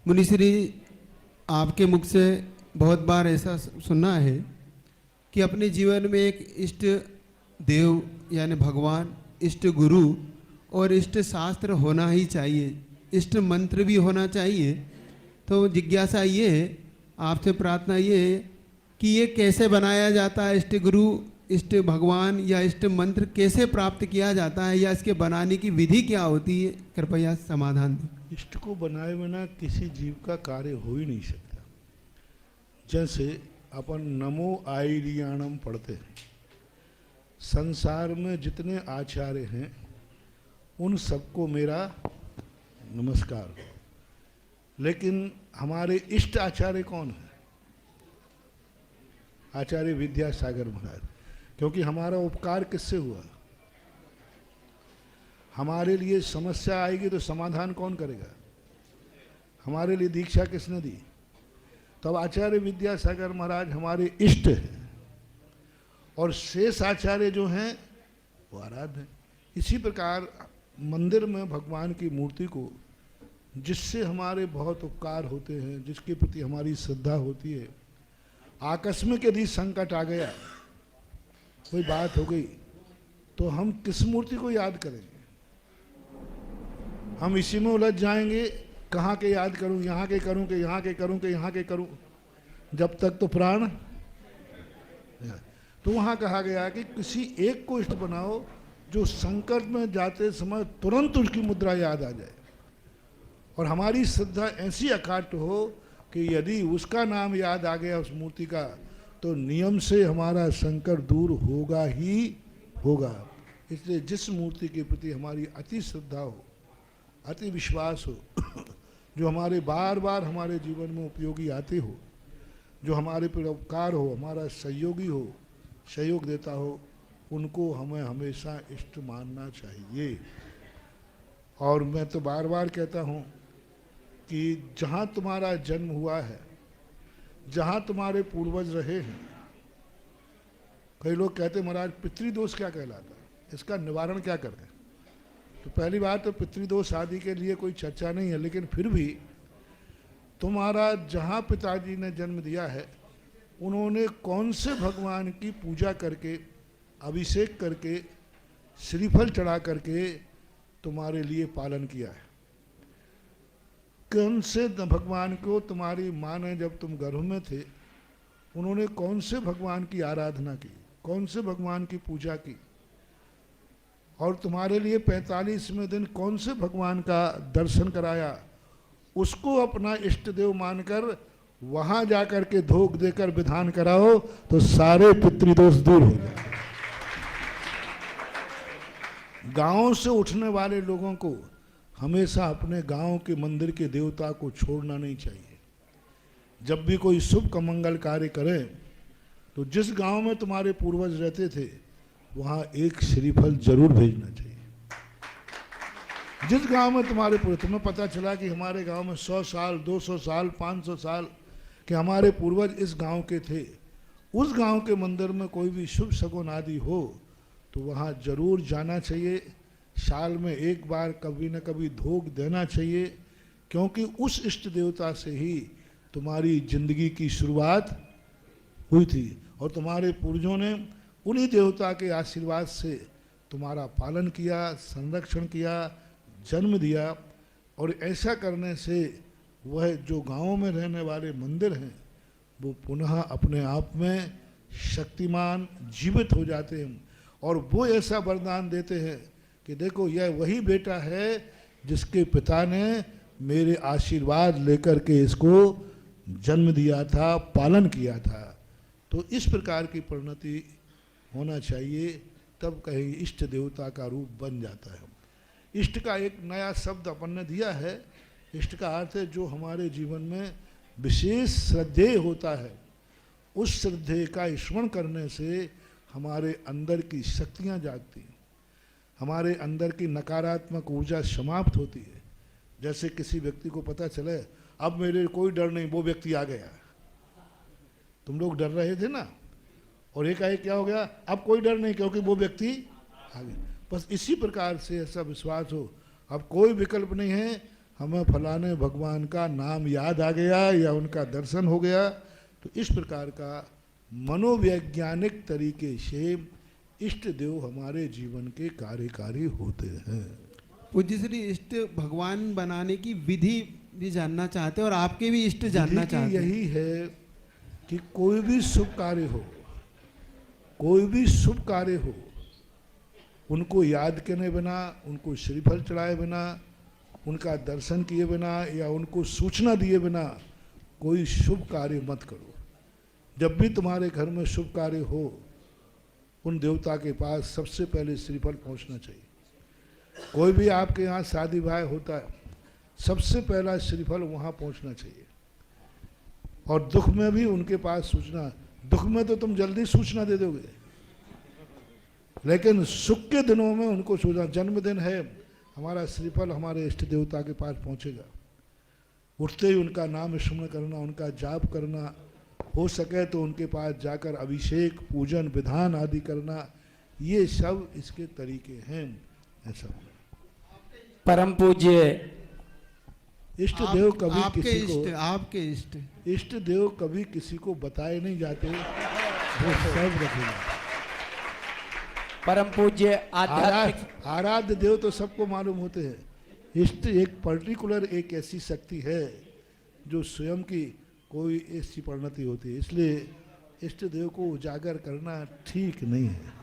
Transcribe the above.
मुनिश्री, आपके मुख से बहुत बार ऐसा सुनना है कि अपने जीवन में एक इष्ट देव यानी भगवान, इष्ट गुरु और इष्ट शास्त्र होना ही चाहिए, इष्ट मंत्र भी होना चाहिए। तो जिज्ञासा ये है, आपसे प्रार्थना ये है कि ये कैसे बनाया जाता है, इष्ट गुरु, इष्ट भगवान या इष्ट मंत्र कैसे प्राप्त किया जाता है, या इसके बनाने की विधि क्या होती है, कृपया समाधान दें। इष्ट को बनाए बिना किसी जीव का कार्य हो ही नहीं सकता। जैसे अपन नमो आइडियाणम पढ़ते हैं, संसार में जितने आचार्य हैं उन सबको मेरा नमस्कार। लेकिन हमारे इष्ट आचार्य कौन है? आचार्य विद्यासागर महाराज। क्योंकि हमारा उपकार किससे हुआ? हमारे लिए समस्या आएगी तो समाधान कौन करेगा? हमारे लिए दीक्षा किसने दी? तब आचार्य विद्यासागर महाराज हमारे इष्ट हैं और शेष आचार्य जो हैं वो आराध्य हैं। इसी प्रकार मंदिर में भगवान की मूर्ति को, जिससे हमारे बहुत उपकार होते हैं, जिसके प्रति हमारी श्रद्धा होती है, आकस्मिक यदि संकट आ गया, कोई बात हो गई, तो हम किस मूर्ति को याद करेंगे? हम इसी में उलझ जाएंगे, कहाँ के याद करूं, यहाँ के करूं कि यहाँ के करूं कि यहाँ के करूं, जब तक तो प्राण। तो वहाँ कहा गया कि किसी एक को इष्ट बनाओ जो संकट में जाते समय तुरंत उसकी मुद्रा याद आ जाए, और हमारी श्रद्धा ऐसी अकाट हो कि यदि उसका नाम याद आ गया उस मूर्ति का, तो नियम से हमारा संकट दूर होगा ही होगा। इसलिए जिस मूर्ति के प्रति हमारी अति श्रद्धा हो, अति विश्वास हो, जो हमारे बार बार हमारे जीवन में उपयोगी आते हो, जो हमारे पर उपकार हो, हमारा सहयोगी हो, सहयोग देता हो, उनको हमें हमेशा इष्ट मानना चाहिए। और मैं तो बार बार कहता हूँ कि जहाँ तुम्हारा जन्म हुआ है, जहाँ तुम्हारे पूर्वज रहे हैं, कई लोग कहते महाराज पितृदोष क्या कहलाता है, इसका निवारण क्या करें? तो पहली बात तो पितृदोष आदि के लिए कोई चर्चा नहीं है, लेकिन फिर भी तुम्हारा जहाँ पिताजी ने जन्म दिया है, उन्होंने कौन से भगवान की पूजा करके, अभिषेक करके, श्रीफल चढ़ा करके तुम्हारे लिए पालन किया है? कौन से भगवान को तुम्हारी माँ ने जब तुम गर्भ में थे, उन्होंने कौन से भगवान की आराधना की, कौन से भगवान की पूजा की, और तुम्हारे लिए 45वें दिन कौन से भगवान का दर्शन कराया, उसको अपना इष्ट देव मानकर वहां जाकर के धोख देकर विधान कराओ तो सारे पितृदोष दूर हो जाए। गांव से उठने वाले लोगों को हमेशा अपने गांव के मंदिर के देवता को छोड़ना नहीं चाहिए। जब भी कोई शुभ मंगल कार्य करें तो जिस गांव में तुम्हारे पूर्वज रहते थे वहां एक श्रीफल जरूर भेजना चाहिए। जिस गांव में तुम्हारे पूर्वज, तुम्हें पता चला कि हमारे गांव में 100 साल 200 साल 500 साल कि हमारे पूर्वज इस गांव के थे, उस गांव के मंदिर में कोई भी शुभ शगुन आदि हो तो वहाँ जरूर जाना चाहिए। साल में एक बार कभी न कभी धोख देना चाहिए, क्योंकि उस इष्ट देवता से ही तुम्हारी जिंदगी की शुरुआत हुई थी और तुम्हारे पूर्वजों ने उन्हीं देवता के आशीर्वाद से तुम्हारा पालन किया, संरक्षण किया, जन्म दिया। और ऐसा करने से वह जो गांवों में रहने वाले मंदिर हैं वो पुनः अपने आप में शक्तिमान जीवित हो जाते हैं, और वो ऐसा वरदान देते हैं कि देखो यह वही बेटा है जिसके पिता ने मेरे आशीर्वाद लेकर के इसको जन्म दिया था, पालन किया था। तो इस प्रकार की परिणति होना चाहिए, तब कहीं इष्ट देवता का रूप बन जाता है। इष्ट का एक नया शब्द अपन ने दिया है। इष्ट का अर्थ है जो हमारे जीवन में विशेष श्रद्धेय होता है, उस श्रद्धेय का स्मरण करने से हमारे अंदर की शक्तियाँ जागती हैं, हमारे अंदर की नकारात्मक ऊर्जा समाप्त होती है। जैसे किसी व्यक्ति को पता चले अब मेरे कोई डर नहीं, वो व्यक्ति आ गया, तुम लोग डर रहे थे ना, और एकाएक क्या हो गया, अब कोई डर नहीं क्योंकि वो व्यक्ति आ गया। बस इसी प्रकार से ऐसा विश्वास हो, अब कोई विकल्प नहीं है, हमें फलाने भगवान का नाम याद आ गया या उनका दर्शन हो गया, तो इस प्रकार का मनोवैज्ञानिक तरीके से इष्ट देव हमारे जीवन के कार्यकारी होते हैं। पूज्य श्री इष्ट भगवान बनाने की विधि भी जानना चाहते हैं और आपके भी इष्ट जानना विधि की चाहते हैं। यही है कि कोई भी शुभ कार्य हो, कोई भी शुभ कार्य हो, उनको याद करने बिना, उनको श्रीफल चढ़ाए बिना, उनका दर्शन किए बिना या उनको सूचना दिए बिना कोई शुभ कार्य मत करो। जब भी तुम्हारे घर में शुभ कार्य हो, उन देवता के पास सबसे पहले श्रीफल पहुंचना चाहिए। कोई भी आपके यहाँ शादी ब्याह होता है, सबसे पहला श्रीफल वहाँ पहुंचना चाहिए। और दुख में भी उनके पास सूचना, दुख में तो तुम जल्दी सूचना दे दोगे, लेकिन सुख के दिनों में उनको सूचना, जन्मदिन है, हमारा श्रीफल हमारे इष्ट देवता के पास पहुंचेगा। उठते ही उनका नाम स्मरण करना, उनका जाप करना, हो सके तो उनके पास जाकर अभिषेक, पूजन, विधान आदि करना, ये सब इसके तरीके हैं। ऐसा परम पूज्य इष्ट देव कभी आपके किसी इष्ट, को, आपके इष्ट इष्ट देव कभी किसी को बताए नहीं जाते, वो सब रखेंगे। परम पूज्य आध्यात्मिक आराध्य देव तो सबको मालूम होते हैं। इष्ट एक पर्टिकुलर एक ऐसी शक्ति है जो स्वयं की कोई ऐसी परिणति होती है, इसलिए इष्ट देव को उजागर करना ठीक नहीं है।